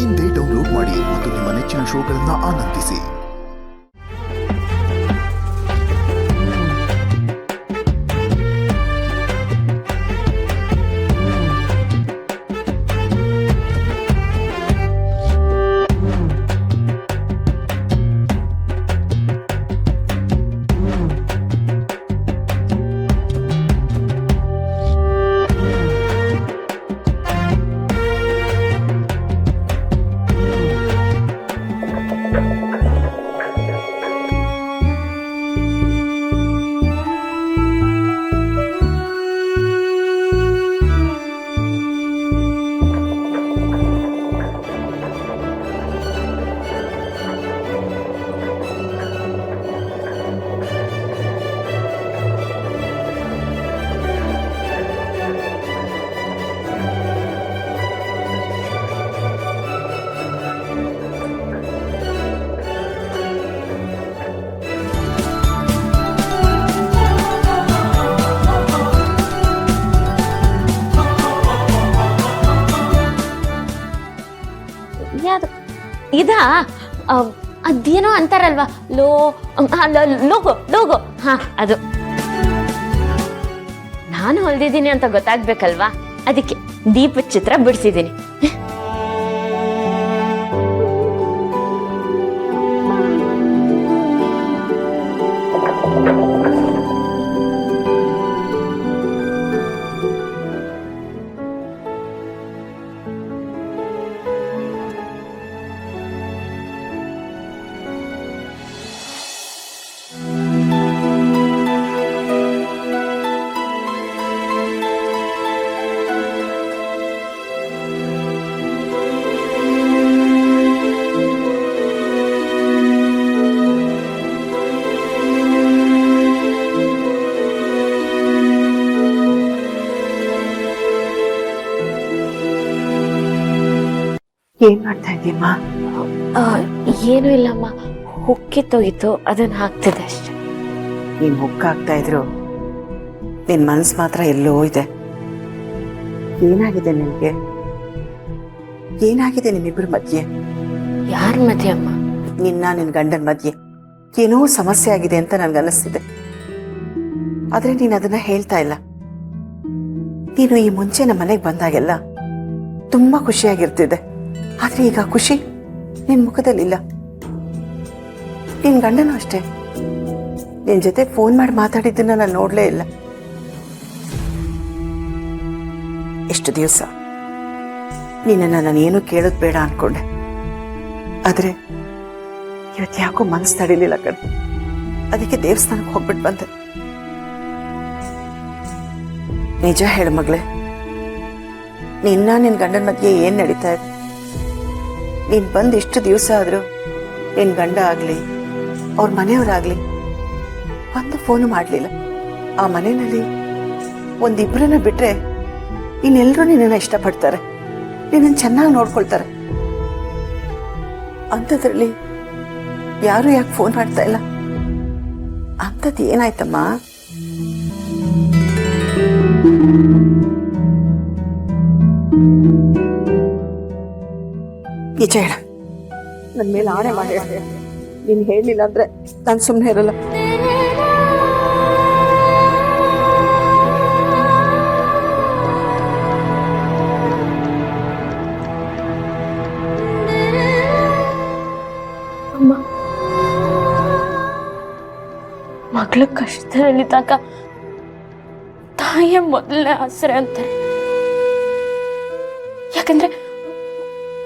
ಇಂದೇ ಡೌನ್ಲೋಡ್ ಮಾಡಿ ಮತ್ತು ನಿಮ್ಮ ನೆಚ್ಚಿನ ಶೋಗಳನ್ನು ಆನಂದಿಸಿ. ಇದಾ ಅದೇನೋ ಅಂತಾರಲ್ವಾ ಲೋಗೋ ಲೋಗೋ ಹಾ ಅದು ನಾನು ಹೊಲ್ದಿದ್ದೀನಿ ಅಂತ ಗೊತ್ತಾಗ್ಬೇಕಲ್ವಾ, ಅದಕ್ಕೆ ದೀಪದ ಚಿತ್ರ ಬಿಡಿಸಿದ್ದೀನಿ. ಏನ್ ಮಾಡ್ತಾ ಇದೀಯಮ್ಮ? ಏನೂ ಇಲ್ಲಮ್ಮ, ಹುಕ್ಕಿತ್ತೋಗಿತ್ತು, ಅದನ್ನ ಹಾಕ್ತಿದೆ ಅಷ್ಟೆ. ನೀನ್ ಹುಕ್ಕಾಗ್ತಾ ಇದ್ರು ನಿನ್ ಮನ್ಸು ಮಾತ್ರ ಎಲ್ಲೋ ಇದೆ. ಏನಾಗಿದೆ ನಿನ್ಗೆ? ಏನಾಗಿದೆ ನಿಮ್ಮಿಬ್ರ ಮಧ್ಯೆ? ಯಾರ ಮಧ್ಯೆ ಅಮ್ಮ? ನಿನ್ ಗಂಡನ ಮಧ್ಯೆ ಏನೋ ಸಮಸ್ಯೆ ಆಗಿದೆ ಅಂತ ನನ್ಗನ್ನಿಸ್ತಿದೆ. ಆದ್ರೆ ನೀನ್ ಅದನ್ನ ಹೇಳ್ತಾ ಇಲ್ಲ. ನೀನು ಈ ಮುಂಚೆ ನಮ್ಮ ಮನೆಗೆ ಬಂದಾಗೆಲ್ಲ ತುಂಬಾ ಖುಷಿಯಾಗಿರ್ತಿದ್ದೆ. ಆದ್ರೆ ಈಗ ಖುಷಿ ನಿನ್ ಮುಖದಲ್ಲಿಲ್ಲ. ನಿನ್ ಗಂಡನೂ ಅಷ್ಟೇ, ನಿನ್ ಜೊತೆ ಫೋನ್ ಮಾಡಿ ಮಾತಾಡಿದ್ದನ್ನ ನಾನು ನೋಡ್ಲೇ ಇಲ್ಲ. ಎಷ್ಟು ದಿವಸ ನಿನ್ನನ್ನು ನಾನೇನು ಕೇಳೋದು ಬೇಡ ಅನ್ಕೊಂಡೆ, ಆದ್ರೆ ಇವತ್ತು ಯಾಕೋ ಮನಸ್ಸು ತಡಿಲಿಲ್ಲ ಕಣ್. ಅದಕ್ಕೆ ದೇವಸ್ಥಾನಕ್ಕೆ ಹೋಗ್ಬಿಟ್ಟು ಬಂದೆ. ನಿಜ ಹೇಳು ಮಗಳೇ, ನಿನ್ ಗಂಡನ ಮಧ್ಯೆ ಏನ್ ನಡೀತಾ ಇದೆ? ನೀನ್ ಬಂದು ಇಷ್ಟು ದಿವಸ ಆದ್ರೂ ನಿನ್ ಗಂಡ ಆಗ್ಲಿ ಅವ್ರ ಮನೆಯವರಾಗ್ಲಿ ಒಂದು ಫೋನು ಮಾಡ್ಲಿಲ್ಲ. ಆ ಮನೆಯಲ್ಲಿ ಒಂದಿಬ್ರನ್ನ ಬಿಟ್ರೆ ಇನ್ನೆಲ್ಲರೂ ನಿನ್ನನ್ನು ಇಷ್ಟಪಡ್ತಾರೆ, ನಿನ್ನನ್ನು ಚೆನ್ನಾಗಿ ನೋಡ್ಕೊಳ್ತಾರೆ. ಅಂಥದ್ರಲ್ಲಿ ಯಾರು ಯಾಕೆ ಫೋನ್ ಮಾಡ್ತಾ ಇಲ್ಲ? ಅಂಥದ್ದು ಏನಾಯ್ತಮ್ಮ? ನಿಜ ಹೇಳ, ನನ್ನ ಮೇಲೆ ಆಣೆ ಮಾಡಿ ನೀನು ಹೇಳಿಲ್ಲ ಅಂದ್ರೆ ನಾನು ಸುಮ್ಮನೆ ಇರಲ್ಲ. ಅಮ್ಮ, ಮಗಳ ಕಷ್ಟದಲ್ಲಿ ತಕ್ಕ ತಾಯಿಯ ಮೊದಲನೇ ಆಸರೆ ಅಂತಾರೆ. ಯಾಕಂದ್ರೆ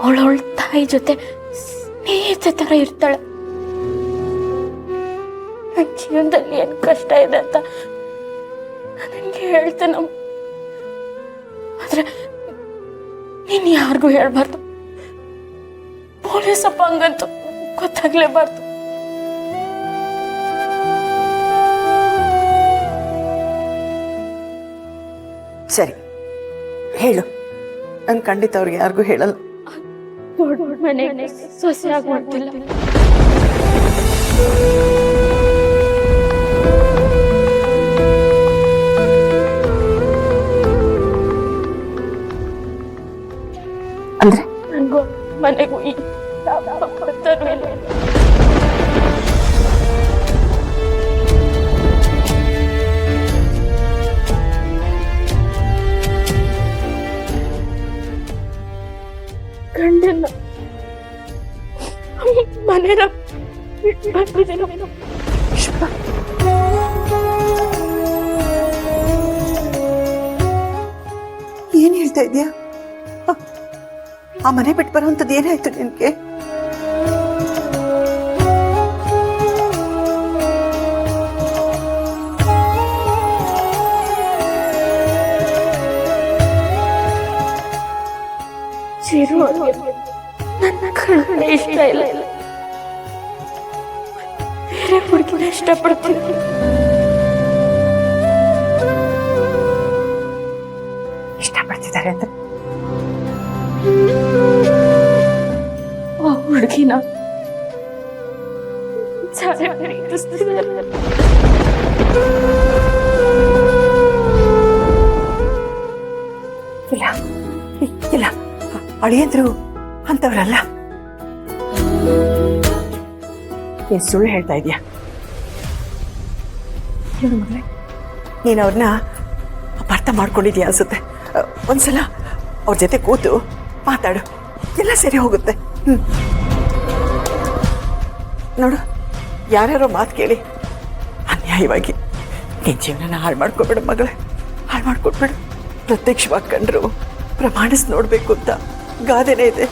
ಅವಳವಳ ತಾಯಿ ಜೊತೆ ಸ್ನೇಹಿತ ತರ ಇರ್ತಾಳೆ. ನನ್ನ ಜೀವನದಲ್ಲಿ ಏನ್ ಕಷ್ಟ ಇದೆ ಅಂತ ನನಗೆ ಹೇಳ್ತೇನೆ. ಆದ್ರೆ ನೀನ್ ಯಾರಿಗೂ ಹೇಳ್ಬಾರ್ದು. ಪೊಲೀಸಪ್ಪ ಹಂಗಂತೂ ಗೊತ್ತಾಗ್ಲೇಬಾರ್ದು. ಸರಿ ಹೇಳು, ನಾನು ಖಂಡಿತ ಅವ್ರಿಗೆ ಯಾರಿಗೂ ಹೇಳಲ್ಲ. ದೊಡ್ಡ ಮನೆ ಸೊಸೆ ಆಗ್ಬಿಡ್ತಿಲ್ಲ. ಅಂದ್ರೆ ನನ್ಗೂ ಮನೆಗೂ ಈ ಬರ್ತಾನೂ ಇಲ್ಲ. ಗಂಡನ್ನ ಮನೇನ ಬಿಟ್ಟು ಬಂದಿದ್ದೀನೋ. ಪುಷ್ಪ, ಏನ್ ಹೇಳ್ತಾ ಇದೀಯಾ? ಆ ಮನೆ ಬಿಟ್ಟು ಬರೋಂಥದ್ದು ಏನಾಯ್ತು ನಿನ್ಗೆ? ಚಿರು ನನ್ನ ಕಣ್ಣೆ ಇಷ್ಟ ಇಲ್ಲ. ಬೇರೆ ಹುಡುಗಿನ ಇಷ್ಟಪಡ್ತೀನಿ. ಇಷ್ಟಪಡ್ತಿದ್ದಾರೆ ಅಂದ್ರೆ ಆ ಹುಡುಗಿನ ಚೆನ್ನಾಗಿ ಪ್ರೀತಿಸ್ತಿದ್ದಾರೆ. ಇಲ್ಲ ಇಲ್ಲ, ಅಳಿಯಂದ್ರು ಅಂತವ್ರಲ್ಲ. ನೀನ್ ಸುಳ್ಳು ಹೇಳ್ತಾ ಇದೀಯ. ನೀನ್ ಅವ್ರನ್ನ ಅಪಾರ್ಥ ಮಾಡ್ಕೊಂಡಿದ್ಯಾ ಅನ್ಸುತ್ತೆ. ಒಂದ್ಸಲ ಅವ್ರ ಜೊತೆ ಕೂತು ಮಾತಾಡು, ಎಲ್ಲ ಸರಿ ಹೋಗುತ್ತೆ. ನೋಡು, ಯಾರ್ಯಾರೋ ಮಾತು ಕೇಳಿ ಅನ್ಯಾಯವಾಗಿ ನಿನ್ ಜೀವನನ ಹಾಳು ಮಾಡ್ಕೊಬೇಡ ಮಗಳೇ, ಹಾಳು ಮಾಡ್ಕೊಟ್ಬೇಡ. ಪ್ರತ್ಯಕ್ಷವಾಗಿ ಕಂಡ್ರು ಪ್ರಮಾಣಿಸಿ ನೋಡ್ಬೇಕು ಅಂತ ಗಾದೆನೇ ಇದೆ.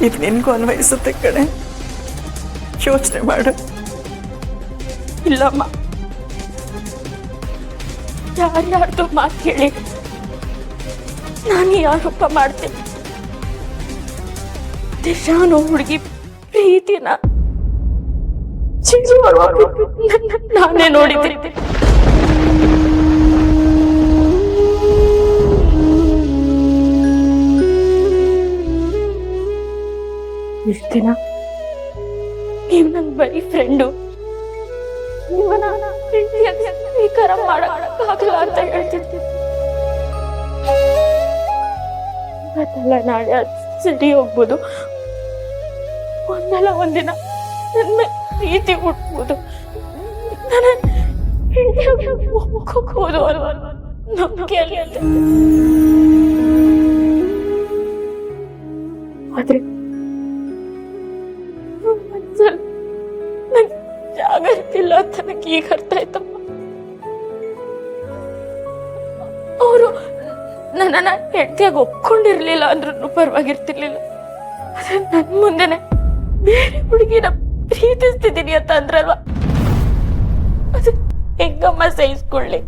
ಇದು ನಿನ್ಗೂ ಅನ್ವಯಿಸುತ್ತೆ ಕಣೆ, ಯೋಚನೆ ಮಾಡು. ಇಲ್ಲಮ್ಮ, ಯಾರ್ಯಾರ್ದು ಮಾತು ಕೇಳಿ ನಾನು ಈ ಆರೋಪ ಮಾಡ್ತೀನಿ. ದಿಶಾನು ಹುಡುಗಿ ಪ್ರೀತಿನ ನಾನೇ ನೋಡಿದ್ದೀನಿ. ಇಷ್ಟ ದಿನ ನೀವು ನನ್ ಬರೀ ಫ್ರೆಂಡು, ನೀವನ್ನ ಸ್ವೀಕಾರ ಮಾಡಕ್ಕಾಗಲ್ಲ ಅಂತ ಹೇಳ್ತಿರ್ತೀನಿ. ಇವತ್ತಲ್ಲ ನಾಳೆ ಅದು ಸರಿ ಹೋಗ್ಬೋದು. ಒಂದಲ್ಲ ಒಂದಿನ ನನ್ನ ಪ್ರೀತಿ ಹುಟ್ಬೋದು. ನನ್ನ ಹೋಗ್ಬೋದು ಅನ್ನೋ ನಂಬಿಕೆ ಅಂತ. ಆದ್ರೆ ನನ್ ಜಾಗ ಇರ್ತಿಲ್ಲ ಅಂತ ನನಗೆ ಈಗ ಅರ್ಥ ಆಯ್ತಮ್ಮ. ಅವರು ನನ್ನನ್ನ ಹೆಂಡತಿಯಾಗಿ ಒಪ್ಕೊಂಡಿರ್ಲಿಲ್ಲ ಅಂದ್ರೂ ಪರವಾಗಿರ್ತಿರ್ಲಿಲ್ಲ. ಆದ್ರೆ ನನ್ ಮುಂದೆನೆ ಬೇರೆ ಹುಡುಗಿನ ಪ್ರೀತಿಸ್ತಿದ್ದೀನಿ ಅಂತ ಅಂದ್ರಲ್ವಾ, ಅದು ಹೆಂಗಮ್ಮ ಸಹಿಸ್ಕೊಳ್ಳಿ?